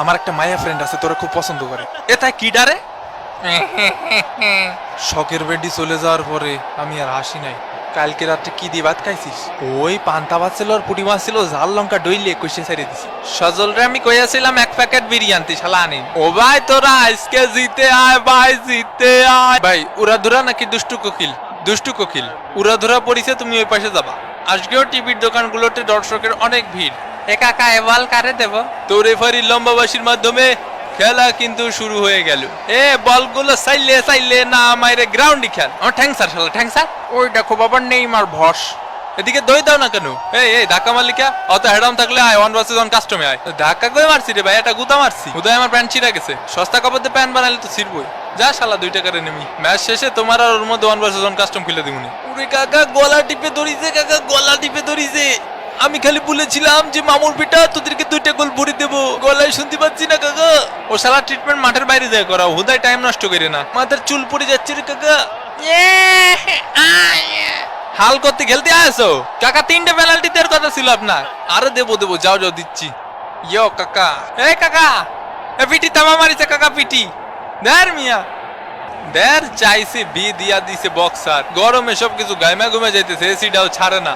আমার একটা মায়া ফ্রেন্ড আছে, তোরা খুব পছন্দ করে। এটা কি ডারে? শখের বেডি চলে যাওয়ার পরে আমি আর হাসি নাই। কালকে রাত্রে কি দিয়ে ভাত খাইছিস? ওই পান্তা ভাত ছিল আর পুটি মাছ ছিল, ঝাল লঙ্কা ডইলে কষে ছেড়ে দিছি। সজল রে আমি কইয়াছিলাম এক প্যাকেট বিরিয়ানি শালা আনি। ও ভাই তোরা আজকে জিতে আয় ভাই, জিতে আয় ভাই। উড়াধুরা নাকি দুষ্টু কোকিল? দুষ্টু কোকিল উড়াধুরা পড়িছে, তুমি ওই পাশে যাবা। আজকেও টিভির দোকানগুলোতে দর্শকের অনেক ভিড়। এ কাকা এ বল কারে দেব? তো রেফারি লম্বাবাসীর মাধ্যমে খেলা কিন্তু শুরু হয়ে গেল। এ বলগুলো চাইলে চাইলে না মাইরে গ্রাউন্ডই খেল। আমার ঠ্যাং স্যার শালা ঠ্যাং স্যার। ওই দেখো বাবার নেইমার ভস। এদিকে দই দাও না কেন? এই ধাক্কা মারলিকা অত হেডাম থাকলে আয় 1 vs 1 কাস্টমে আয়। ধাক্কা কই মারছি রে ভাই? এটা গুতা মারছি। উদয় আমার প্যান্ট ছিঁড়া গেছে। সস্তা কাপড়ে প্যান্ট বানাইলে তো ছিড়বই। যা শালা 2 টাকার নেমি। ম্যাচ শেষে তোমার আর ওর মধ্যে 1 vs 1 কাস্টম খুলে দিবনি। ওরে কাকা গলা টিপে ধরিছে, কাকা গলা টিপে ধরিছে। আমি খালি বলেছিলাম যে মামুর পিটা তোদেরকে 2টা গোল ভরে দেবো, গলায় শুনতে পাচ্ছি না কাকা। ও শালা ট্রিটমেন্ট মাঠের বাইরে যায় করাও, হুদায় টাইম নষ্ট করে না। মাথার চুল পড়ে যাচ্ছে রে কাকা। হাল করতে খেলতে আসো কাকা? 3টে পেনাল্টি দেওয়ার কথা ছিল আপনার। আরে দেবো যাও দিচ্ছি। ইয়ো কাকা, এই কাকা এ পিটি তামা মারিছে কাকা, পিটি দের মিয়া দের চাইছে বি দিয়া দিছে বক্সার। গরমে সবকিছু গাইমা ঘুমে যাইতেছে, এসিটাও ছাড়ে না।